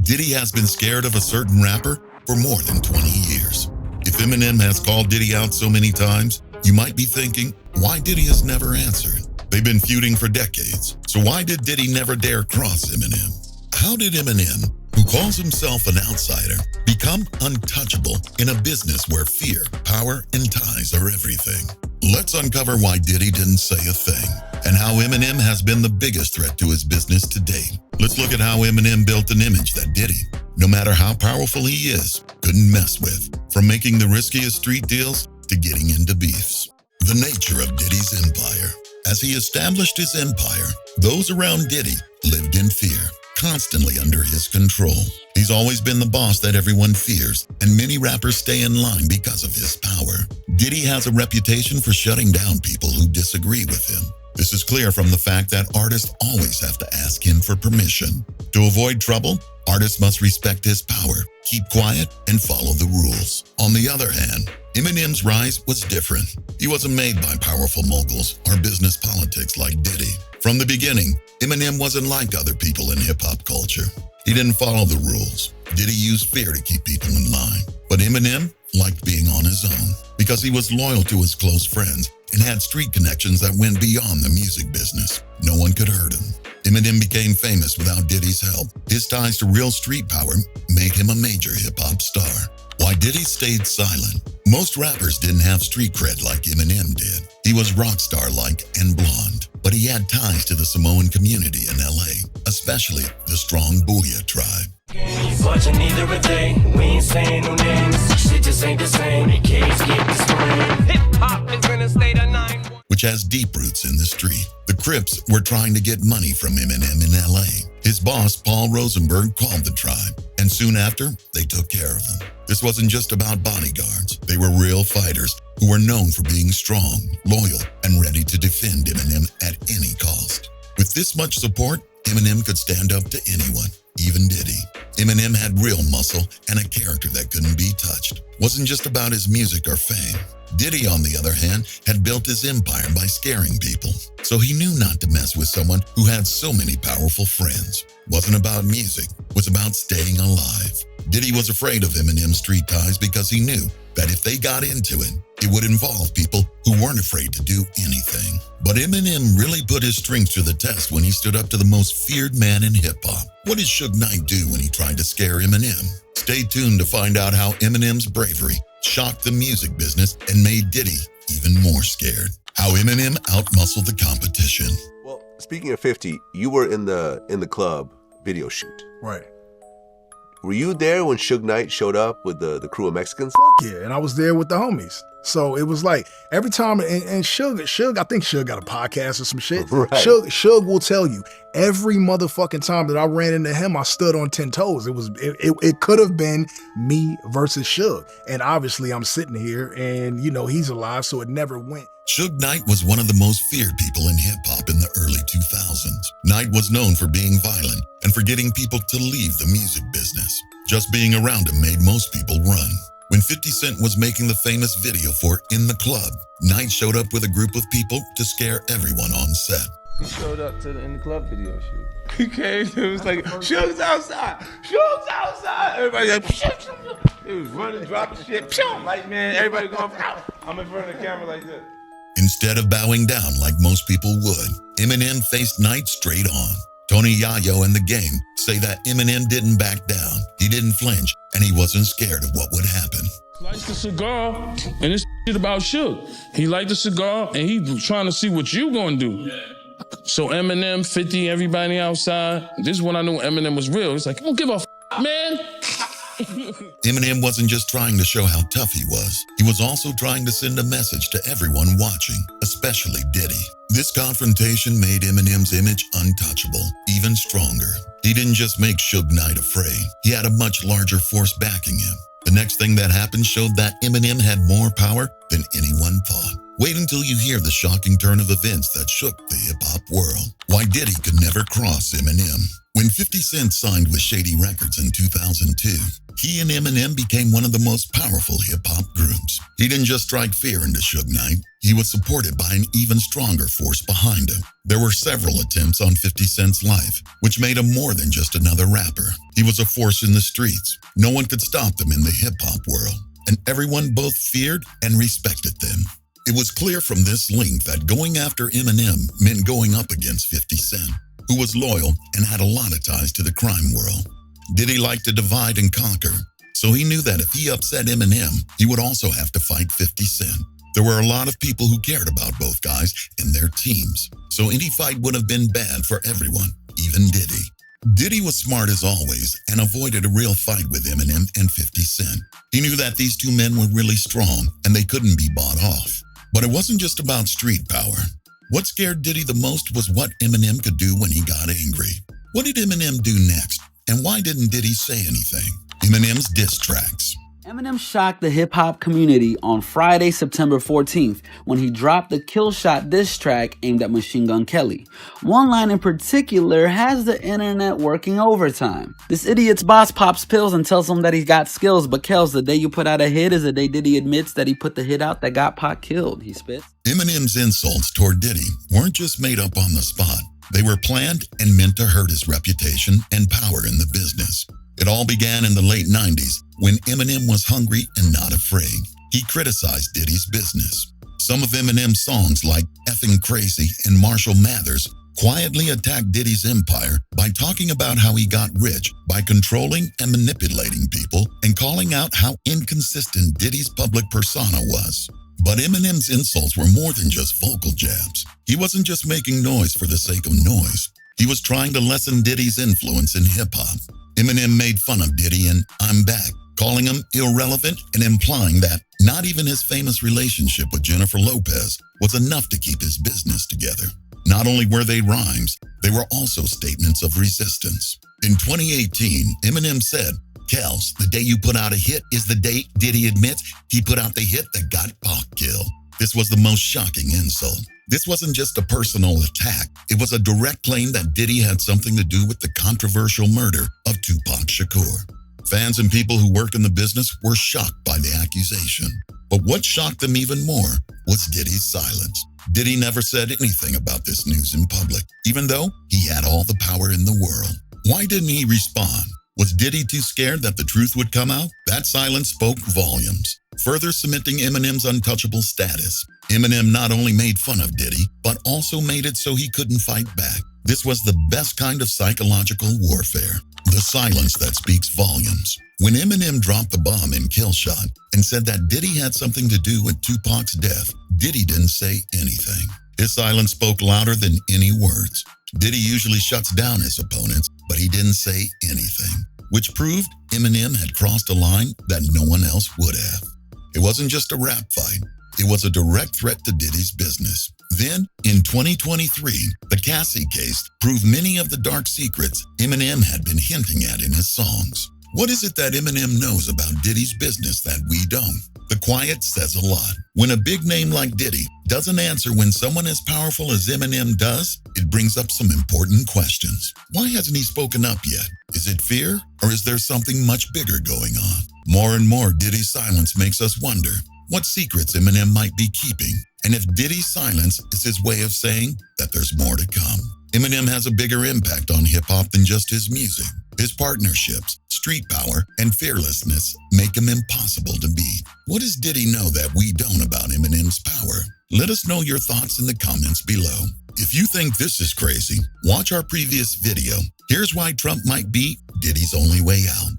Diddy has been scared of a certain rapper for more than 20 years. If Eminem has called Diddy out so many times, you might be thinking, why Diddy has never answered? They've been feuding for decades, so why did Diddy never dare cross Eminem? How did Eminem, who calls himself an outsider, become untouchable in a business where fear, power, and ties are everything? Let's uncover why Diddy didn't say a thing, and how Eminem has been the biggest threat to his business to date. Let's look at how Eminem built an image that Diddy, no matter how powerful he is, couldn't mess with, from making the riskiest street deals to getting into beefs. The nature of Diddy's empire. As he established his empire, those around Diddy lived in fear, constantly under his control. He's always been the boss that everyone fears, and many rappers stay in line because of his power. Diddy has a reputation for shutting down people who disagree with him. This is clear from the fact that artists always have to ask him for permission. To avoid trouble, artists must respect his power, keep quiet, and follow the rules. On the other hand, Eminem's rise was different. He wasn't made by powerful moguls or business politics like Diddy. From the beginning, Eminem wasn't like other people in hip-hop culture. He didn't follow the rules. Diddy used fear to keep people in line. But Eminem liked being on his own because he was loyal to his close friends and had street connections that went beyond the music business. No one could hurt him. Eminem became famous without Diddy's help. His ties to real street power made him a major hip-hop star. Why Diddy stayed silent? Most rappers didn't have street cred like Eminem did. He was rock star-like and blonde, but he had ties to the Samoan community in LA, especially the strong Boya Tribe. Watching either a day, we ain't saying no names. Shit just ain't the same. The kids get the scream. Hip hop is in a state of 9. Which has deep roots in the street. The Crips were trying to get money from Eminem in LA. His boss, Paul Rosenberg, called the tribe, and soon after, they took care of him. This wasn't just about bodyguards. They were real fighters who were known for being strong, loyal, and ready to defend Eminem at any cost. With this much support, Eminem could stand up to anyone, even Diddy. Eminem had real muscle and a character that couldn't be touched. Wasn't just about his music or fame. Diddy, on the other hand, had built his empire by scaring people. So he knew not to mess with someone who had so many powerful friends. Wasn't about music, was about staying alive. Diddy was afraid of Eminem's street ties because he knew that if they got into it, it would involve people who weren't afraid to do anything. But Eminem really put his strength to the test when he stood up to the most feared man in hip-hop. What did Suge Knight do when he tried to scare Eminem? Stay tuned to find out how Eminem's bravery shocked the music business and made Diddy even more scared. How Eminem outmuscled the competition. Well, speaking of 50, you were in the club video shoot. Right. Were you there when Suge Knight showed up with the crew of Mexicans? Fuck yeah, and I was there with the homies. So it was like every time, and Suge, I think Suge got a podcast or some shit. Right. Suge will tell you every motherfucking time that I ran into him, I stood on 10 toes. It could have been me versus Suge, and obviously I'm sitting here, and you know he's alive, so it never went. Suge Knight was one of the most feared people in hip-hop in the early 2000s. Knight was known for being violent and for getting people to leave the music business. Just being around him made most people run. When 50 Cent was making the famous video for In the Club, Knight showed up with a group of people to scare everyone on set. He showed up to the In the Club video shoot. He came, it was like, Suge's outside, Suge's outside. Everybody like, it was running, dropping shit, like man, everybody going, I'm in front of the camera like this. Instead of bowing down like most people would, Eminem faced Knight straight on. Tony Yayo and The Game say that Eminem didn't back down, he didn't flinch, and he wasn't scared of what would happen. Lights the cigar, and it's shit about Suge. He light the cigar, and he trying to see what you gonna do. So Eminem, 50, everybody outside, this is when I knew Eminem was real. It's like, I don't give a man. Eminem wasn't just trying to show how tough he was also trying to send a message to everyone watching, especially Diddy. This confrontation made Eminem's image untouchable, even stronger. He didn't just make Suge Knight afraid, he had a much larger force backing him. The next thing that happened showed that Eminem had more power than anyone thought. Wait until you hear the shocking turn of events that shook the hip-hop world. Why Diddy could never cross Eminem. When 50 Cent signed with Shady Records in 2002, he and Eminem became one of the most powerful hip-hop groups. He didn't just strike fear into Suge Knight, he was supported by an even stronger force behind him. There were several attempts on 50 Cent's life, which made him more than just another rapper. He was a force in the streets. No one could stop them in the hip-hop world, and everyone both feared and respected them. It was clear from this link that going after Eminem meant going up against 50 Cent, who was loyal and had a lot of ties to the crime world. Diddy liked to divide and conquer, so he knew that if he upset Eminem, he would also have to fight 50 Cent. There were a lot of people who cared about both guys and their teams, so any fight would have been bad for everyone, even Diddy. Diddy was smart as always and avoided a real fight with Eminem and 50 Cent. He knew that these two men were really strong and they couldn't be bought off. But it wasn't just about street power. What scared Diddy the most was what Eminem could do when he got angry. What did Eminem do next? And why didn't Diddy say anything? Eminem's diss tracks. Eminem shocked the hip-hop community on Friday, September 14th, when he dropped the Kill Shot diss track aimed at Machine Gun Kelly. One line in particular has the internet working overtime. This idiot's boss pops pills and tells him that he's got skills, but Kels, the day you put out a hit is the day Diddy admits that he put the hit out that got Pac killed, he spits. Eminem's insults toward Diddy weren't just made up on the spot. They were planned and meant to hurt his reputation and power in the business. It all began in the late 90s when Eminem was hungry and not afraid. He criticized Diddy's business. Some of Eminem's songs like Effing Crazy and Marshall Mathers quietly attacked Diddy's empire by talking about how he got rich by controlling and manipulating people and calling out how inconsistent Diddy's public persona was. But Eminem's insults were more than just vocal jabs. He wasn't just making noise for the sake of noise. He was trying to lessen Diddy's influence in hip-hop. Eminem made fun of Diddy in I'm Back, calling him irrelevant and implying that not even his famous relationship with Jennifer Lopez was enough to keep his business together. Not only were they rhymes, they were also statements of resistance. In 2018, Eminem said, Kels, the day you put out a hit is the day Diddy admits he put out the hit that got Pac killed. This was the most shocking insult. This wasn't just a personal attack. It was a direct claim that Diddy had something to do with the controversial murder of Tupac Shakur. Fans and people who work in the business were shocked by the accusation. But what shocked them even more was Diddy's silence. Diddy never said anything about this news in public, even though he had all the power in the world. Why didn't he respond? Was Diddy too scared that the truth would come out? That silence spoke volumes, further cementing Eminem's untouchable status. Eminem not only made fun of Diddy, but also made it so he couldn't fight back. This was the best kind of psychological warfare, the silence that speaks volumes. When Eminem dropped the bomb in Kill Shot and said that Diddy had something to do with Tupac's death, Diddy didn't say anything. His silence spoke louder than any words. Diddy usually shuts down his opponents, but he didn't say anything, which proved Eminem had crossed a line that no one else would have. It wasn't just a rap fight. It was a direct threat to Diddy's business. Then, in 2023, the Cassie case proved many of the dark secrets Eminem had been hinting at in his songs. What is it that Eminem knows about Diddy's business that we don't? The quiet says a lot. When a big name like Diddy doesn't answer when someone as powerful as Eminem does, it brings up some important questions. Why hasn't he spoken up yet? Is it fear, or is there something much bigger going on? More and more, Diddy's silence makes us wonder what secrets Eminem might be keeping, and if Diddy's silence is his way of saying that there's more to come. Eminem has a bigger impact on hip-hop than just his music. His partnerships, street power, and fearlessness make him impossible to beat. What does Diddy know that we don't about Eminem's power? Let us know your thoughts in the comments below. If you think this is crazy, watch our previous video. Here's why Trump might be Diddy's only way out.